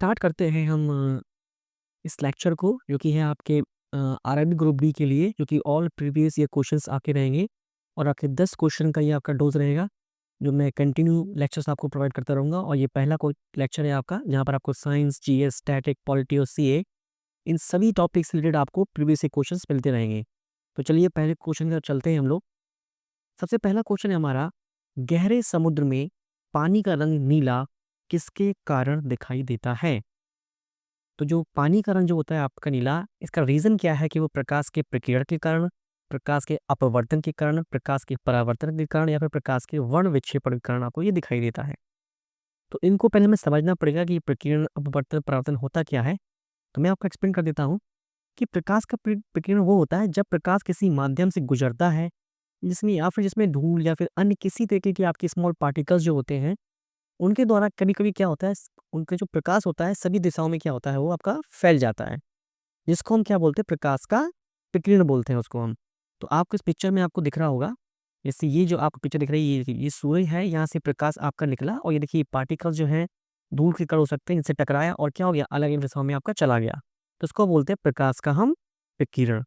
Start करते हैं हम इस लेक्चर को जो कि है आपके आरआरबी ग्रुप डी के लिए, जो कि ऑल प्रीवियस ईयर क्वेश्चंस आपके रहेंगे और आपके 10 क्वेश्चन का ये आपका डोज रहेगा, जो मैं कंटिन्यू लेक्चर्स आपको प्रोवाइड करता रहूँगा। और ये पहला कोई लेक्चर है आपका जहाँ पर आपको साइंस, जीएस, स्टैटिक, पॉलिटी और सीए इन सभी टॉपिक से रिलेटेड आपको प्रीवियस ईयर क्वेश्चंस मिलते रहेंगे। तो चलिए पहले क्वेश्चन की तरफ चलते हैं हम लोग। सबसे पहला क्वेश्चन है हमारा, गहरे समुद्र में पानी का रंग नीला किसके कारण दिखाई देता है? तो जो पानी का रंग जो होता है आपका नीला, इसका रीज़न क्या है कि वो प्रकाश के प्रकीर्णन के कारण, प्रकाश के अपवर्तन के कारण, प्रकाश के परावर्तन के कारण या फिर प्रकाश के वर्ण विक्षेपण के कारण आपको ये दिखाई देता है। तो इनको पहले हमें समझना पड़ेगा कि ये प्रकीर्णन, अपवर्तन, परावर्तन होता क्या है। तो मैं आपको एक्सप्लेन कर देता हूँ कि प्रकाश का प्रकीर्णन वो होता है जब प्रकाश किसी माध्यम से गुजरता है, जिसमें या फिर जिसमें धूल या फिर अन्य किसी तरीके के आपके स्मॉल पार्टिकल्स जो होते हैं, उनके द्वारा कभी-कभी क्या होता है, उनका जो प्रकाश होता है सभी दिशाओं में क्या होता है, वो आपका फैल जाता है। जिसको हम क्या बोलते हैं, प्रकाश का विकिरण बोलते हैं उसको हम। तो आपको इस पिक्चर में आपको दिख रहा होगा, जैसे ये जो आपको पिक्चर दिख रही है, ये सूर्य है, यहाँ से प्रकाश आपका निकला और ये देखिए पार्टिकल्स जो हैं, धूल के कण हो सकते हैं, इनसे टकराया और क्या हो गया, अलग-अलग दिशाओं में आपका चला गया। तो इसको बोलते हैं प्रकाश का हम विकिरण।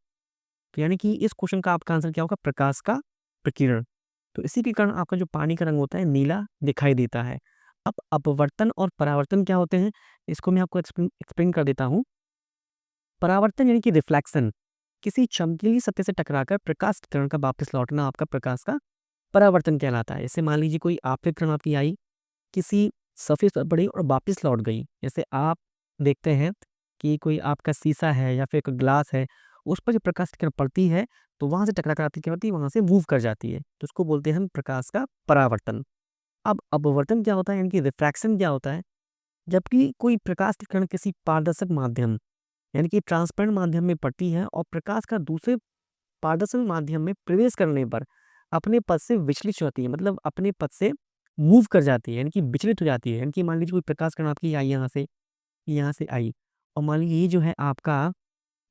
तो यानी कि इस क्वेश्चन का आपका आंसर क्या होगा, प्रकाश का विकिरण। तो इसी के कारण आपका जो पानी का रंग होता है, नीला दिखाई देता है। अब अपवर्तन और परावर्तन क्या होते हैं, इसको मैं आपको एक्सप्लेन कर देता हूँ। परावर्तन यानी कि रिफ्लेक्शन, किसी चमकीली सतह से टकराकर प्रकाश किरण का वापस लौटना आपका प्रकाश का परावर्तन कहलाता है। जैसे मान लीजिए कोई आपकी किरण आपकी आई, किसी सरफेस पर पड़ी और वापस लौट गई। जैसे आप देखते हैं कि कोई आपका शीशा है या फिर कोई ग्लास है, उस पर जब प्रकाश की किरण पड़ती है, तो वहाँ से टकरा कर आती क्या होती है, वहाँ से मूव कर जाती है। तो उसको बोलते हैं हम प्रकाश का परावर्तन। अब अपवर्तन क्या होता है, यानी कि रिफ्रैक्शन क्या होता है, जबकि कोई प्रकाश की किरण किसी पारदर्शक माध्यम यानी कि ट्रांसपेरेंट माध्यम में पड़ती है और प्रकाश का दूसरे पारदर्शी माध्यम में प्रवेश करने पर अपने पथ से विचलित होती है, मतलब अपने पथ से मूव कर जाती है, यानी कि विचलित हो जाती है। यानी कि मान लीजिए कोई प्रकाश किरण आपकी आई यहाँ से आई और मान लीजिए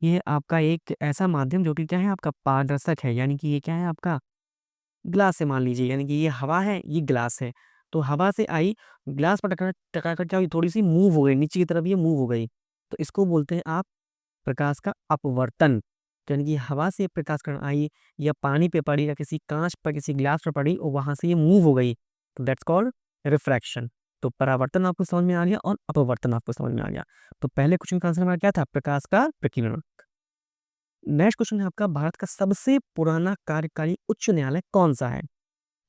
ये आपका एक ऐसा माध्यम जो कि क्या है, आपका पारदर्शक है, यानी कि ये क्या है, आपका ग्लास है मान लीजिए, यानी कि ये हवा है, ये ग्लास है। तो हवा से आई, ग्लास पर टकरा टकरा कर क्या हुई, थोड़ी सी मूव हो गई, नीचे की तरफ ये मूव हो गई। तो इसको बोलते हैं आप प्रकाश का अपवर्तन। यानी कि हवा से प्रकाश किरण आई या पानी पे पड़ी या किसी कांच पर, किसी ग्लास पर पड़ी और वहां से ये मूव हो गई, तो दैट्स कॉल्ड रिफ्रैक्शन। तो परावर्तन आपको समझ में आ गया और अपवर्तन आपको समझ में आ गया। तो पहले क्वेश्चन का आंसर हमारा क्या था, प्रकाश का प्रकीर्णन। नेक्स्ट क्वेश्चन है आपका, भारत का सबसे पुराना कार्यकारी उच्च न्यायालय कौन सा है?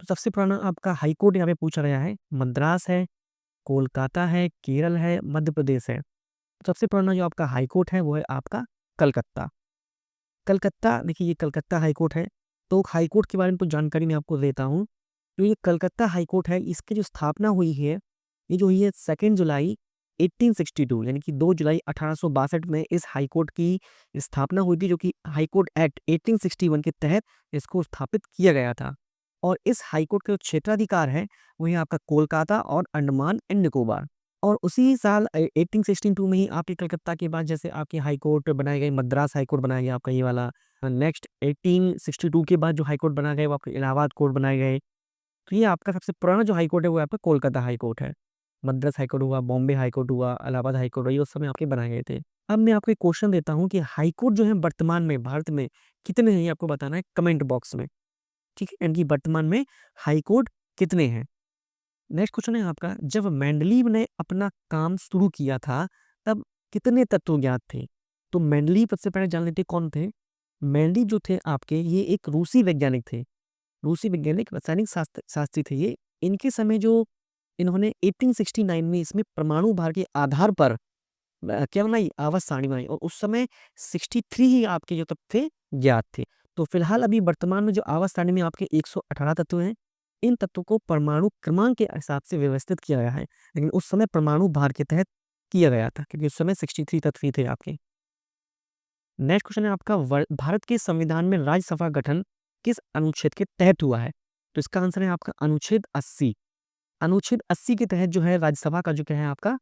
तो सबसे पुराना आपका हाई कोर्ट यहाँ पे पूछा गया है, मद्रास है, कोलकाता है, केरल है, मध्य प्रदेश है। सबसे पुराना जो आपका हाई कोर्ट है वो है आपका कलकत्ता। कलकत्ता, देखिए ये कलकत्ता हाई कोर्ट है। तो हाई कोर्ट के बारे में कुछ जानकारी मैं आपको देता हूँ। जो ये कलकत्ता हाई कोर्ट है, इसकी जो स्थापना हुई है, ये जो हुई है 2 जुलाई 1862, यानी कि 2 जुलाई 1862 में इस हाई कोर्ट की स्थापना हुई थी, जो कि हाई कोर्ट एक्ट 1861 के तहत इसको स्थापित किया गया था। और इस हाई कोर्ट का जो क्षेत्राधिकार है, वो है आपका कोलकाता और अंडमान एंड निकोबार। और उसी साल 1862 में ही आपके कलकत्ता के बाद जैसे आपके हाई कोर्ट बनाए गए, मद्रास हाई कोर्ट बनाया गया आपका ये वाला। नेक्स्ट 1862 के बाद जो हाई कोर्ट बनाए गए वो आपके इलाहाबाद कोर्ट बनाए गए। तो ये आपका सबसे पुराना जो हाई कोर्ट है वो आपका कोलकाता हाई कोर्ट है। मद्रास हाई कोर्ट हुआ, बॉम्बे हाई कोर्ट हुआ, इलाहाबाद हाई कोर्ट हुआ, ये उस समय आपके बनाए गए थे। अब मैं आपको एक क्वेश्चन देता हूँ कि हाई कोर्ट जो है वर्तमान में भारत में कितने हैं, ये आपको बताना है कमेंट बॉक्स में। ठीक है, यानी कि वर्तमान में हाई कोर्ट कितने हैं। नेक्स्ट क्वेश्चन है आपका, जब मेंडलीव ने अपना काम शुरू किया था तब कितने तत्व ज्ञात थे? तो मेंडलीव सबसे पहले जान लेते हैं कौन थे। मेंडलीव जो थे आपके, ये एक रूसी वैज्ञानिक थे। रूसी वैज्ञानिक रासायनिक शास्त्री थे ये। इनके समय जो इन्होंने 1869 में इसमें परमाणु भार के आधार पर क्या बनाई, आवर्त सारणी बनाई और उस समय 63 ही आपके जो तत्व थे ज्ञात थे। तो फिलहाल अभी वर्तमान में जो आवर्त सारणी में आपके 118 तत्व हैं, इन तत्वों को परमाणु क्रमांक के हिसाब से व्यवस्थित किया गया है, लेकिन उस समय परमाणु भार के तहत किया गया था, क्योंकि उस समय 63 तत्व ही थे आपके। नेक्स्ट क्वेश्चन है आपका, भारत के संविधान में राज्यसभा गठन किस अनुच्छेद के तहत हुआ है? तो इसका आंसर है आपका अनुच्छेद 80। अनुच्छेद 80 के तहत जो है राज्यसभा का जो क्या है आपका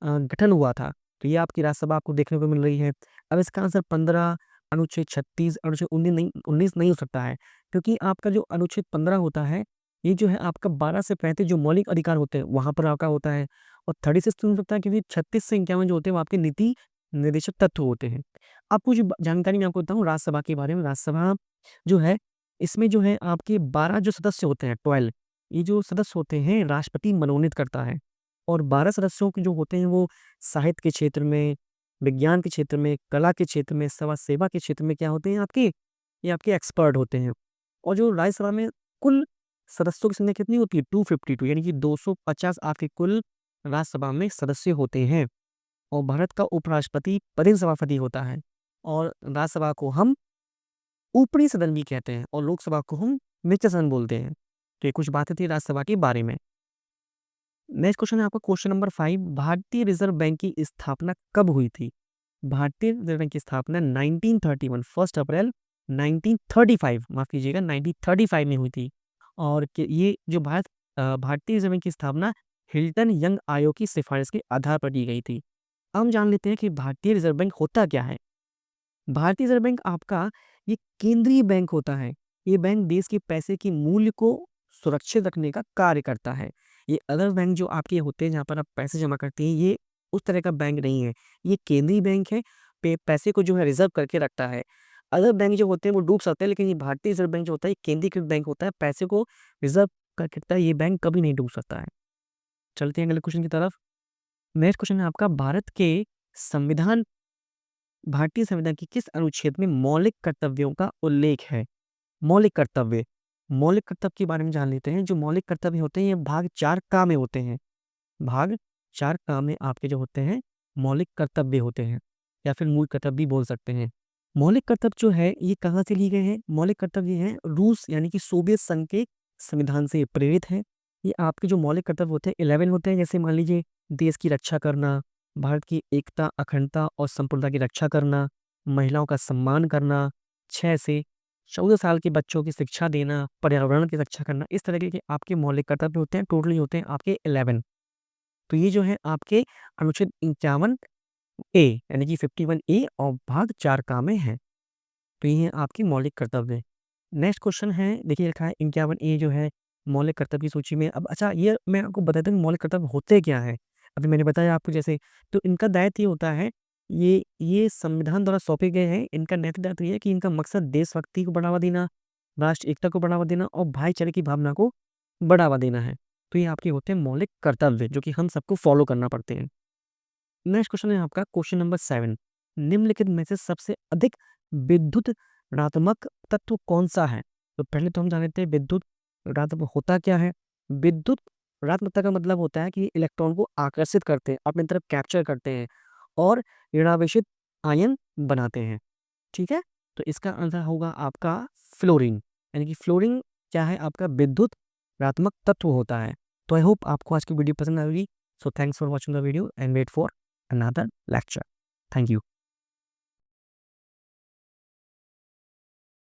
गठन हुआ था। तो ये आपकी राज्यसभा आपको देखने को मिल रही है। अब इसका आंसर 15, अनुच्छेद 36, अनुच्छेद 19 नहीं हो सकता है, क्योंकि आपका जो अनुच्छेद 15 होता है, ये जो है आपका 12 से 35 जो मौलिक अधिकार होते हैं, वहाँ पर आपका होता है। और 36 क्यों हो सकता है? क्योंकि 36 से 51 जो होते हैं वो आपके नीति निर्देशक तत्व होते हैं। आपको जो जानकारी मैं आपको देता हूँ राज्यसभा के बारे में। राज्यसभा जो है, इसमें जो है आपके 12 जो सदस्य होते हैं, 12, ये जो सदस्य होते हैं राष्ट्रपति मनोनीत करता है। और 12 सदस्यों के जो होते हैं वो साहित्य के क्षेत्र में, विज्ञान के क्षेत्र में, कला के क्षेत्र में, समाज सेवा के क्षेत्र में क्या होते हैं आपके, ये आपके एक्सपर्ट होते हैं। और जो राज्यसभा में कुल सदस्यों की संख्या कितनी होती है? 252, यानी कि 250 आपके कुल राज्यसभा में सदस्य होते हैं। और भारत का उपराष्ट्रपति प्रधान सभापति होता है। और राज्यसभा को हम ऊपरी सदन भी कहते हैं और लोकसभा को हम निचला सदन बोलते हैं। तो ये कुछ बातें थी राज्यसभा के बारे में। नेक्स्ट क्वेश्चन है आपका क्वेश्चन नंबर 5, भारतीय रिजर्व बैंक की स्थापना कब हुई थी? भारतीय रिजर्व बैंक की स्थापना 1931 1 अप्रैल 1935, माफ कीजिएगा, 1935 में हुई थी। और ये जो भारतीय रिजर्व बैंक की स्थापना हिल्टन यंग आयोग की सिफारिश के आधार पर की गई थी। हम जान लेते हैं कि भारतीय रिजर्व बैंक होता क्या है। भारतीय रिजर्व बैंक आपका ये केंद्रीय बैंक होता है। ये बैंक देश के पैसे के मूल्य को सुरक्षित रखने का कार्य करता है। ये अदर बैंक जो आपके होते हैं जहाँ पर आप पैसे जमा करते हैं, ये उस तरह का बैंक नहीं है। ये केंद्रीय बैंक है, पैसे को जो है रिजर्व करके रखता है। अदर बैंक जो होते हैं वो डूब सकते हैं, लेकिन ये भारतीय रिजर्व बैंक जो होता है ये केंद्रीकृत बैंक होता है, पैसे को रिजर्व करके रखता है। ये बैंक कभी नहीं डूब सकता है। चलते हैं अगले क्वेश्चन की तरफ। नेक्स्ट क्वेश्चन है आपका, संविधान भारतीय संविधान के किस अनुच्छेद में मौलिक कर्तव्यों का उल्लेख है? मौलिक कर्तव्य, मौलिक कर्तव्य के बारे में जान लेते हैं। जो मौलिक कर्तव्य होते हैं ये भाग 4 का में होते हैं। भाग 4 का में आपके जो होते हैं मौलिक कर्तव्य होते हैं, या फिर मूल कर्तव्य भी बोल सकते हैं। मौलिक कर्तव्य जो है ये कहाँ से लिए गए हैं? मौलिक कर्तव्य ये हैं रूस यानी कि सोवियत संघ के संविधान से ये प्रेरित है। ये आपके जो मौलिक कर्तव्य होते हैं 11 होते हैं, जैसे मान लीजिए देश की रक्षा करना, भारत की एकता, अखंडता और संप्रभुता की रक्षा करना, महिलाओं का सम्मान करना, 6 से 14 साल के बच्चों की शिक्षा देना, पर्यावरण की रक्षा करना, इस तरीके के आपके मौलिक कर्तव्य होते हैं। टोटली होते हैं आपके 11। तो ये जो है आपके अनुच्छेद 51 ए यानी कि 51 ए और भाग 4 का में है। तो ये है आपके मौलिक कर्तव्य। नेक्स्ट क्वेश्चन है, देखिए लिखा है 51 ए जो है मौलिक कर्तव्य की सूची में। अब अच्छा ये मैं आपको बता दूं मौलिक कर्तव्य होते क्या है। अभी मैंने बताया आपको जैसे, तो इनका दायित्व ये होता है, ये संविधान द्वारा सौंपे गए हैं। इनका नैतिक दायित्व ये है कि इनका मकसद देशभक्ति को बढ़ावा देना, राष्ट्र एकता को बढ़ावा देना और भाईचारे की भावना को बढ़ावा देना है। तो ये आपके होते हैं मौलिक कर्तव्य जो कि हम सबको फॉलो करना पड़ते हैं। नेक्स्ट क्वेश्चन है आपका क्वेश्चन नंबर 7, निम्नलिखित में से सबसे अधिक विद्युत ऋणात्मक तत्व कौन सा है? तो पहले तो हम जान लेते हैं विद्युत ऋणात्मक होता क्या है। विद्युत ऋणात्मकता का मतलब होता है कि इलेक्ट्रॉन को आकर्षित करते हैं, अपनी तरफ कैप्चर करते हैं और ऋणावेशित आयन बनाते हैं। ठीक है, तो इसका आंसर होगा आपका फ्लोरीन, यानी कि फ्लोरीन क्या है? आपका विद्युत ऋणात्मक तत्व होता है। तो आई होप आपको आज की वीडियो पसंद आएगी। So thanks for watching the video and wait for another lecture. Thank you.